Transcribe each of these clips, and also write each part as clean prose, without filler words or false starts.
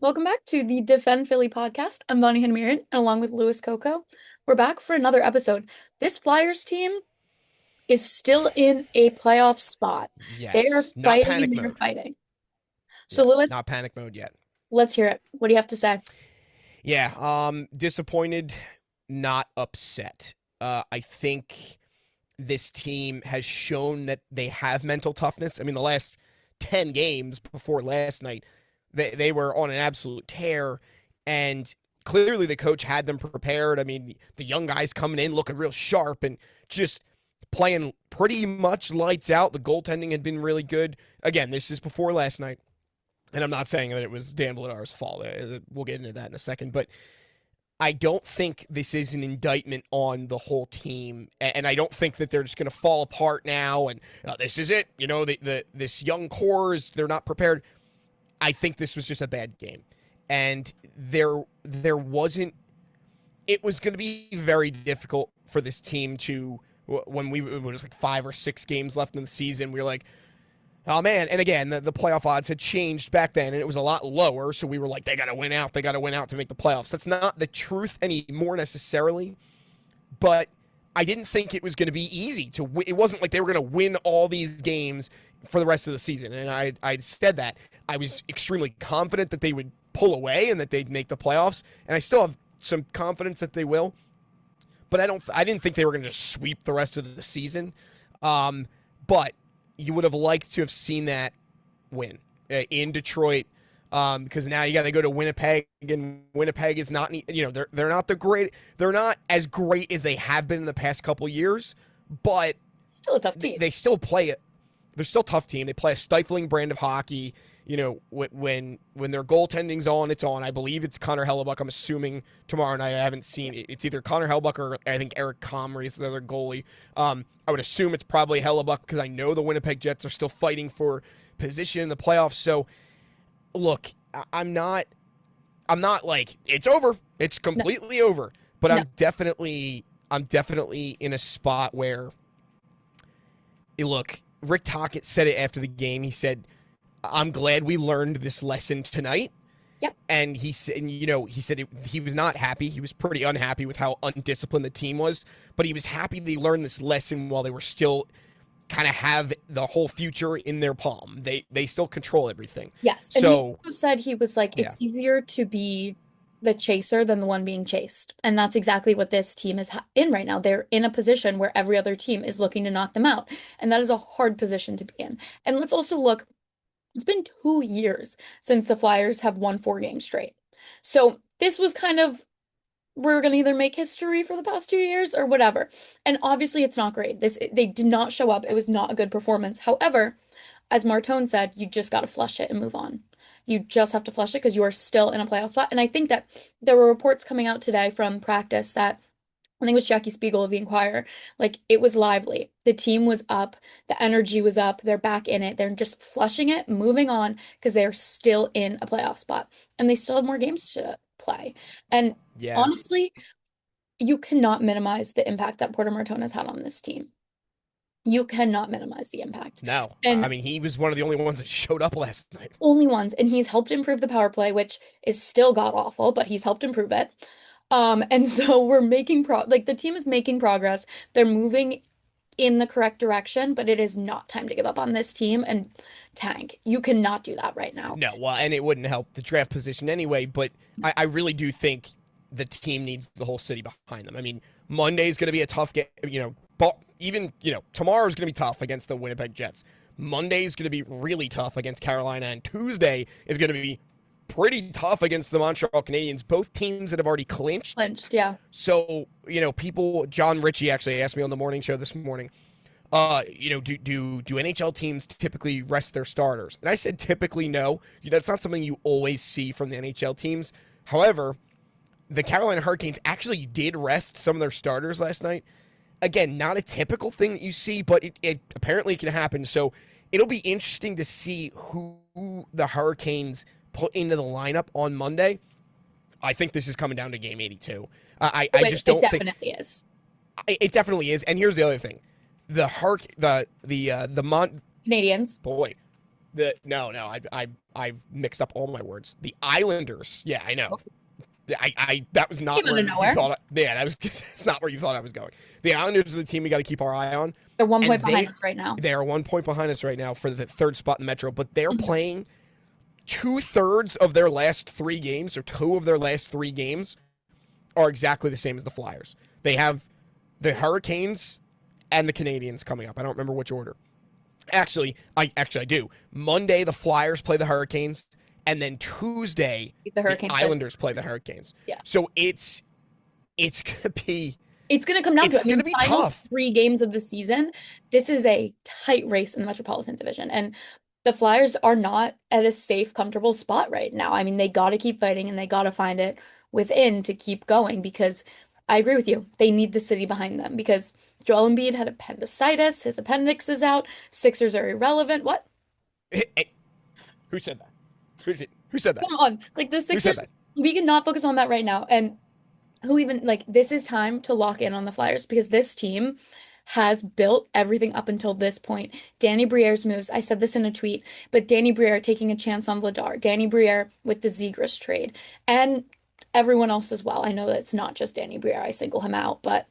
Welcome back to the Defend Philly podcast. I'm Vani and Louis, and along with Louis Coco, we're back for another episode. This Flyers team is still in a playoff spot. They are Yes, not fighting panic and they're mode. fighting. So, Yes, Louis, not panic mode yet. let's hear it. What do you have to say? Yeah, disappointed, not upset. I think this team has shown that they have mental toughness. I mean, the last 10 games before last night, they were on an absolute tear, and clearly the coach had them prepared. I mean, the young guys coming in looking real sharp and just playing pretty much lights out. The goaltending had been really good. Again, this is before last night. And I'm not saying that it was Dan Vladar's fault. We'll get into that in a second. But I don't think this is an indictment on the whole team, and I don't think that they're just going to fall apart now. And this is it. You know, this young core they're not prepared. I think this was just a bad game, and there wasn't. It was going to be very difficult for this team to when it was like 5 or 6 games left in the season. We were like, oh man! And again, the playoff odds had changed back then, and it was a lot lower. So we were like, they got to win out. They got to win out to make the playoffs. That's not the truth anymore necessarily. But I didn't think it was going to be easy to. It wasn't like they were going to win all these games for the rest of the season. And I said that I was extremely confident that they would pull away and that they'd make the playoffs. And I still have some confidence that they will. But I didn't think they were going to just sweep the rest of the season. But you would have liked to have seen that win in Detroit, because now you got to go to Winnipeg, and Winnipeg is not, they're not they're not as great as they have been in the past couple years, but Still a tough team. they still play it. They're still a tough team. They play a stifling brand of hockey. You know, when their goaltending's on, it's on. I believe it's Connor Hellebuck. I'm assuming tomorrow night. I haven't seen it. It's either Connor Hellebuck or I think Eric Comrie is the other goalie. I would assume it's probably Hellebuck because I know the Winnipeg Jets are still fighting for position in the playoffs. So, look, I'm not like it's over. It's No, completely over. But no. I'm definitely in a spot where, look, Rick Tocchet said it after the game. He said, I'm glad we learned this lesson tonight. Yep. And he said, he was not happy. He was pretty unhappy with how undisciplined the team was, but he was happy they learned this lesson while they were still kind of have the whole future in their palm. They still control everything. Yes. And he So, also said he was like, yeah. it's easier to be the chaser than the one being chased. And that's exactly what this team is in right now. They're in a position where every other team is looking to knock them out. And that is a hard position to be in. And let's also look, it's been 2 years since the Flyers have won 4 games straight. So this was kind of, we're going to either make history for the past 2 years or whatever. And obviously it's not great. They did not show up. It was not a good performance. However, as Martone said, you just got to flush it and move on. You just have to flush it because you are still in a playoff spot. And I think that there were reports coming out today from practice that I think it was Jackie Spiegel of the Inquirer. Like it was lively. The team was up. The energy was up. They're back in it. They're just flushing it, moving on because they're still in a playoff spot and they still have more games to play. And Yeah. honestly, you cannot minimize the impact that Porter Martone has had on this team. You cannot minimize the impact. No. I And mean, he was one of the only ones that showed up last night. only ones. And he's helped improve the power play, which is still god awful, but he's helped improve it. And so we're making like the team is making progress. They're moving in the correct direction, but it is not time to give up on this team and tank. You cannot do that right now. No, well, and it wouldn't help the draft position anyway, but I really do think the team needs the whole city behind them. I mean, Monday's going to be a tough game, but even, tomorrow's going to be tough against the Winnipeg Jets. Monday's going to be really tough against Carolina, and Tuesday is going to be pretty tough against the Montreal Canadiens, both teams that have already clinched. Clinched, yeah. So, John Ritchie actually asked me on the morning show this morning, do NHL teams typically rest their starters? And I said typically no. That's not something you always see from the NHL teams. However, the Carolina Hurricanes actually did rest some of their starters last night. Again, not a typical thing that you see, but it apparently can happen. So it'll be interesting to see who the Hurricanes put into the lineup on Monday. I think this is coming down to game 82. I just don't it think definitely is. it definitely is. And here's the other thing: the I've mixed up all my words. The Islanders. Yeah, I know. That was not Came out of where you nowhere. thought. Yeah, that was. It's not where you thought I was going. The Islanders are the team we got to keep our eye on, They're one and point behind us right now. they are 1 point behind us right now for the third spot in the Metro. But they're Mhm. playing 2/3 of their last 3 games, or two of their last 3 games, are exactly the same as the Flyers. They have the Hurricanes and the Canadians coming up. I don't remember which order. I do. Monday the Flyers play the Hurricanes, and then Tuesday The the Hurricanes play. Islanders play the Hurricanes. Yeah. So it's gonna be It's going to come down it's to it. I gonna mean, be final tough. 3 games of the season, this is a tight race in the Metropolitan Division. And the Flyers are not at a safe, comfortable spot right now. I mean, they got to keep fighting and they got to find it within to keep going because I agree with you. They need the city behind them because Joel Embiid had appendicitis. His appendix is out. Sixers are irrelevant. What? Who said that? Who said that? Come on. Like the Who said Sixers, that? we cannot focus on that right now. And who even like this is time to lock in on the Flyers because this team has built everything up until this point. Danny Briere's moves, I said this in a tweet, but Danny Briere taking a chance on Vladar, Danny Briere with the Zegras trade, and everyone else as well. I know that it's not just Danny Briere, I single him out, but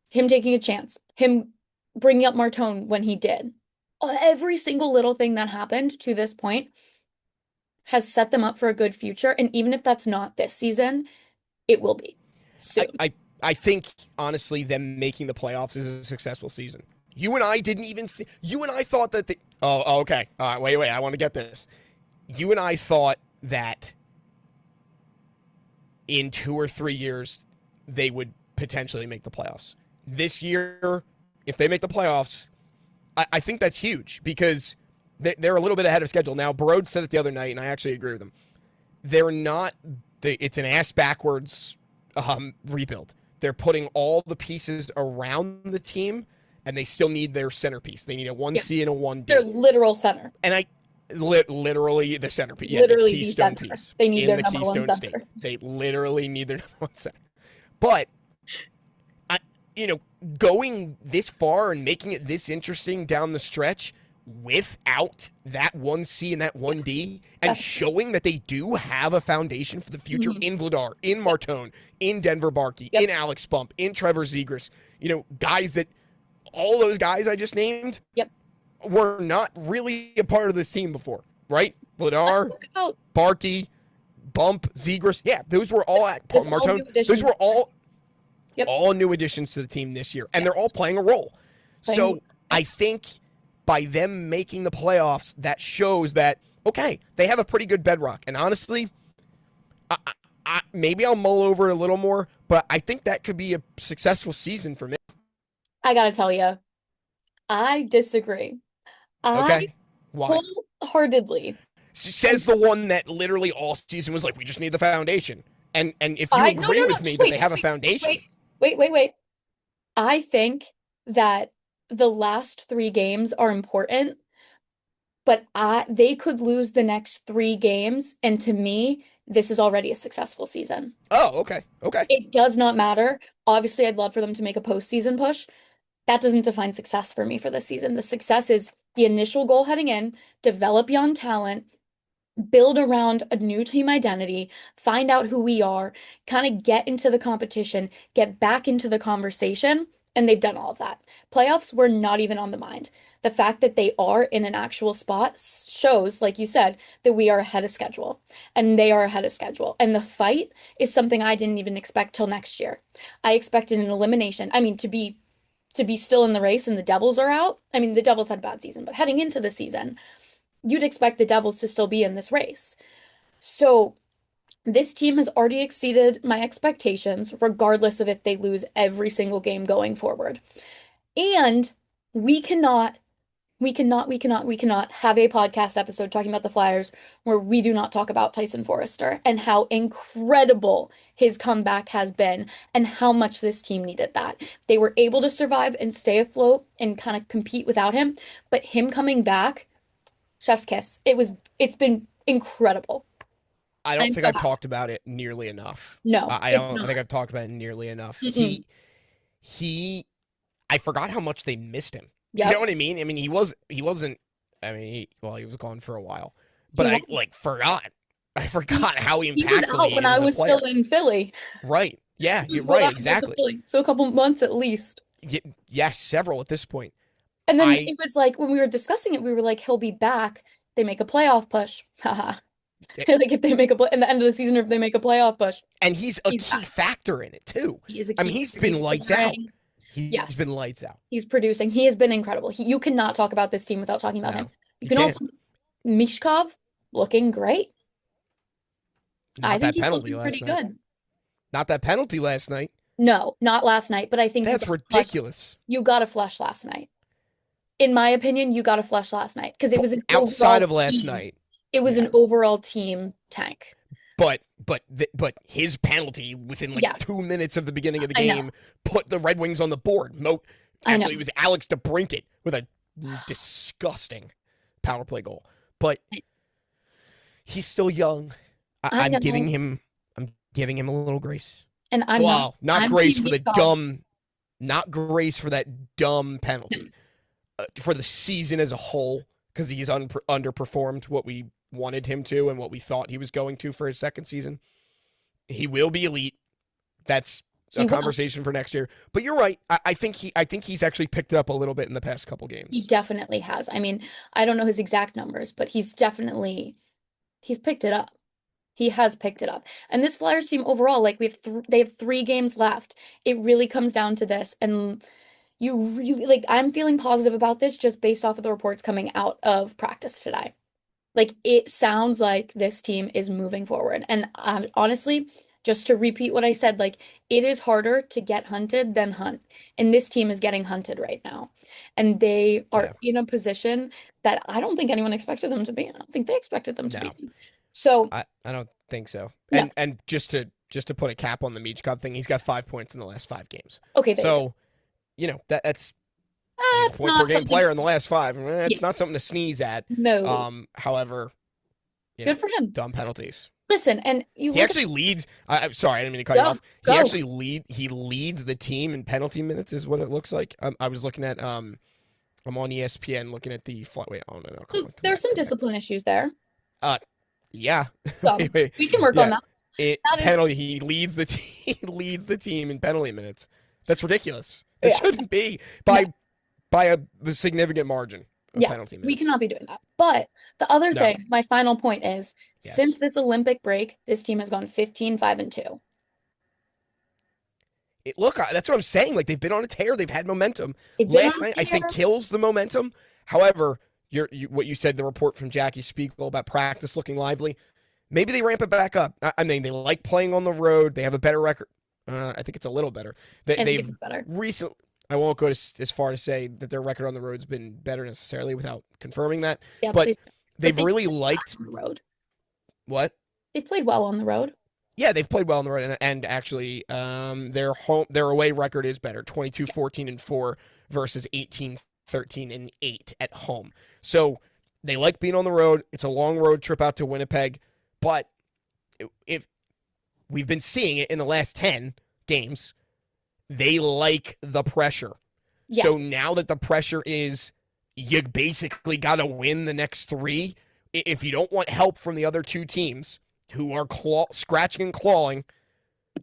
him taking a chance, him bringing up Martone when he did. Every single little thing that happened to this point has set them up for a good future. And even if that's not this season, it will be I, soon. I I think honestly, them making the playoffs is a successful season. You and I didn't even. You and I thought that the. Oh, okay. All right, wait. I want to get this. You and I thought that in 2 or 3 years they would potentially make the playoffs. This year, if they make the playoffs, I think that's huge because they're a little bit ahead of schedule now. Barode said it the other night, and I actually agree with him. They're not. It's an ass backwards rebuild. They're putting all the pieces around the team, and they still need their centerpiece. They need a Yeah, 1C and a their 1B. literal center. And literally the centerpiece. Yeah, the Literally the keystone center. piece They need in their the number one Keystone State. center. They literally need their number one center. But I, going this far and making it this interesting down the stretch without that 1C and that 1D and That's showing that they do have a foundation for the future mhm. in Vladar, in Yep. Martone, in Denver Barkey, Yep. in Alex Bump, in Trevor Zegras, guys that all those guys I just named Yep. were not really a part of this team before, right? Let's Vladar, talk about Barkey, Bump, Zegras. Yeah, those were all at this all Martone. new Those additions. were Yep. all new additions to the team this year, and Yep. they're all playing a role. Playing. So I think by them making the playoffs, that shows that okay, they have a pretty good bedrock. And honestly, maybe I'll mull over it a little more, but I think that could be a successful season for me. I gotta tell you, I disagree. I Okay, why? wholeheartedly, Says the one that literally all season was like, we just need the foundation. And if you I no agree no no with me just that wait they just have a foundation, wait. I think that the last 3 games are important, but they could lose the next 3 games, and to me, this is already a successful season. oh, okay. It does not matter. Obviously, I'd love for them to make a postseason push. That doesn't define success for me for this season. The success is the initial goal heading in, develop young talent, build around a new team identity, find out who we are, kind of get into the competition, get back into the conversation, and they've done all of that. Playoffs were not even on the mind. The fact that they are in an actual spot shows, like you said, that we are ahead of schedule and they are ahead of schedule. And the fight is something I didn't even expect till next year. I expected an elimination. I mean, to be still in the race and the Devils are out. I mean, the Devils had a bad season, but heading into the season, you'd expect the Devils to still be in this race. So this team has already exceeded my expectations, regardless of if they lose every single game going forward. And we cannot, we cannot have a podcast episode talking about the Flyers where we do not talk about Tyson Forrester and how incredible his comeback has been and how much this team needed that. They were able to survive and stay afloat and kind of compete without him, but him coming back, chef's kiss. It's been incredible. I don't I'm think so I've happy. talked about it nearly enough. No, I it's don't not. think I've talked about it nearly enough. Mm-mm. He I forgot how much they missed him. You know Yep. what I mean? I mean, he wasn't. I mean, he was gone for a while, but He I was. forgot. I He, forgot how he was impactful out he when is I as a was still player. in Philly. Right? Yeah, He you're was while right. I was in Exactly. Philly. So a couple months at least. Yes, several at this point. And then I it was like when we were discussing it, we were like, he'll be back. They make a playoff push. Haha. Like if they make a play in the end of the season, or if they make a playoff push, and he's a he's key back. factor in it too. He is a I mean, key he's factor. been He's lights out. scoring. He's Yes, been lights out. he's producing. He has been incredible. You cannot talk about this team without talking about him. No, You you can can't. also Mishkov looking great. I Not think that he's penalty looking last pretty night. good. Not that penalty last night. No, not last night, but I think That's ridiculous. You got to flush last night. In my opinion, you got to flush last night because it But was an outside overall of last team. night, It was yeah. an overall team tank. But his penalty within like Yes, 2 minutes of the beginning of the I know. game put the Red Wings on the board. I know. Actually, it was Alex DeBrincat with a disgusting power play goal. But he's still young. I I'm know. giving him. I'm giving him a little grace. And I'm not. Well, not I'm grace Team for the Mishkov. dumb. Not grace for that dumb penalty. For the season as a whole, because he's underperformed what we wanted him to and what we thought he was going to for his second season. He will be elite. That's a He will. conversation for next year. But you're right. I think he's actually picked it up a little bit in the past couple He games. definitely has. I mean, I don't know his exact numbers, but he's picked it up. He has picked it up. And this Flyers team overall, like they have 3 games left. It really comes down to this, and you really like I'm feeling positive about this just based off of the reports coming out of practice today. Like it sounds like this team is moving forward. And honestly, just to repeat what I said, like it is harder to get hunted than hunt. And this team is getting hunted right now. And they are Yeah. in a position that I don't think anyone expected them to be in. I don't think they expected them to be No, in. So, I don't think so. no. And just to put a cap on the Meach Cup thing, he's got 5 points in the last 5 games. Okay, there you go. So that's I mean, a That's point per not game something. player in the last five. Yeah, It's not something to sneeze at. no. However, Good for him. dumb penalties. Listen, and you He look at actually leads. I'm sorry, I didn't mean to cut you go, off. go. He leads the team in penalty minutes, is what it looks like. I was looking at I'm on ESPN looking at the flight. Wait, oh no, no, come on, come There's back, some come back. discipline issues there. Uh, yeah, So wait, wait, we can work on yeah. that. It That is, penalty. He leads the team. He leads the team in penalty minutes. That's ridiculous. It yeah, shouldn't be no, by a significant margin of yeah, penalty we minutes. cannot be doing that. But the other No. thing, my final point is, Yes. since this Olympic break, this team has gone 15-5-2. Look, that's what I'm saying. Like they've been on a tear. They've had momentum. They've been Last on night, a I think tear. kills the momentum. However, what you said, the report from Jackie Spiegel about practice looking lively. Maybe they ramp it back up. I mean, they like playing on the road. They have a better record. I think it's a little better. I think They've it's better. recently. I won't go as far to say that their record on the road's been better necessarily without confirming that, Yeah, but but they've they really played well liked on the road. what? They played well on the road. Yeah, they've played well on the road, and actually, their away record is better, 22-14-4 versus 18-13-8 at home. So they like being on the road. It's a long road trip out to Winnipeg, but if we've been seeing it in the last 10 games, they like the pressure. Yeah, So now that the pressure is, you basically got to win the next three. If you don't want help from the other two teams who are scratching and clawing,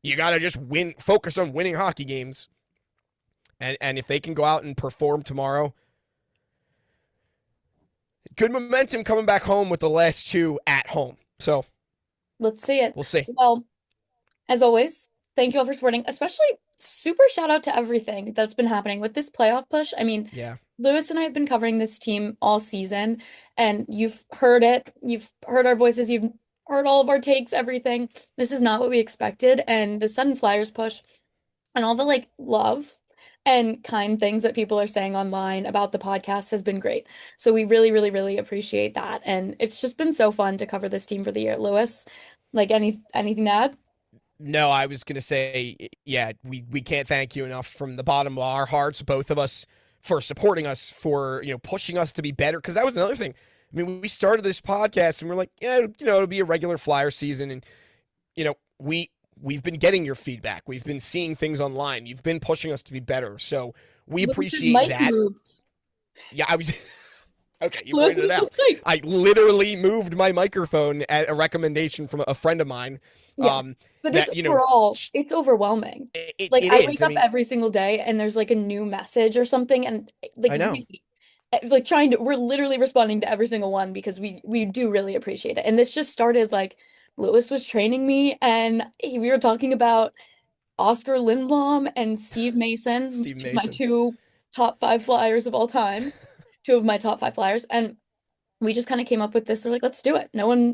you got to just focus on winning hockey games. And if they can go out and perform tomorrow, good momentum coming back home with the last two at home. So let's see it. we'll see. Well, as always, thank you all for supporting, especially super shout out to everything that's been happening with this playoff push. I mean, Yeah. Lewis and I have been covering this team all season, and you've heard it. You've heard our voices. You've heard all of our takes, everything. This is not what we expected. And the sudden Flyers push and all the like love and kind things that people are saying online about the podcast has been great. So we really, really, really appreciate that. And it's just been so fun to cover this team for the year. Lewis, like anything to add? No, I was going to say, yeah, we can't thank you enough from the bottom of our hearts, both of us, for supporting us, for, pushing us to be better. Because that was another thing. I mean, we started this podcast and we're like, yeah, it'll be a regular Flyer season. And, we've been getting your feedback. We've been seeing things online. You've been pushing us to be better. So we Lewis's appreciate mic that. moved. Yeah, Okay, you Lewis pointed was it just out. like, I literally moved my microphone at a recommendation from a friend of mine. yeah. But it's That overall, it's overwhelming. Like it I is. wake I up mean, every single day and there's like a new message or something, and like I know. really, like trying to, we're literally responding to every single one because we do really appreciate it. And this just started like Lewis was training me, and we were talking about Oscar Lindblom and Steve Mason, Steve my Mason. two top five flyers of all times, two of my top five flyers. And we just kind of came up with this. We're like, let's do it.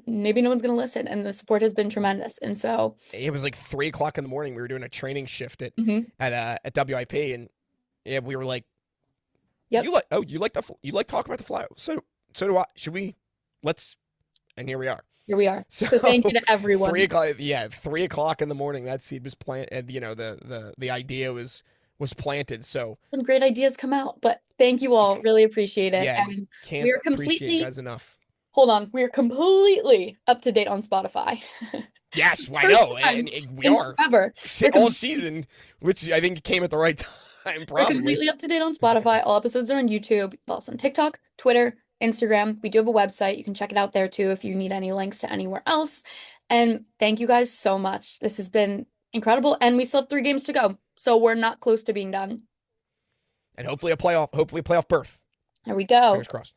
Maybe no one's going to listen. And the support has been tremendous. And so, It was like 3 o'clock in the morning. We were doing a training shift mhm, at WIP, and yeah, we were like, yep, you like talking about the fly. So do I. Should we? Let's. And here we are. here we are. So So thank you to 3 o'clock. Yeah, 3 o'clock in the morning. That seed was planted. And the idea was planted. So when great ideas come out. But thank you all. Really appreciate it. yeah, And we can't are appreciate you completely, guys enough. hold on, we are completely up to date on Spotify. Yes, I First know, time and we in are forever. We're all com season, which I think came at the right time, We're probably. completely up to date on Spotify. All episodes are on YouTube. Follow us on TikTok, Twitter, Instagram. We do have a website. You can check it out there too if you need any links to anywhere else. And thank you guys so much. This has been incredible. And we still have 3 games to go. So we're not close to being done. And hopefully playoff berth. There we go. Fingers crossed.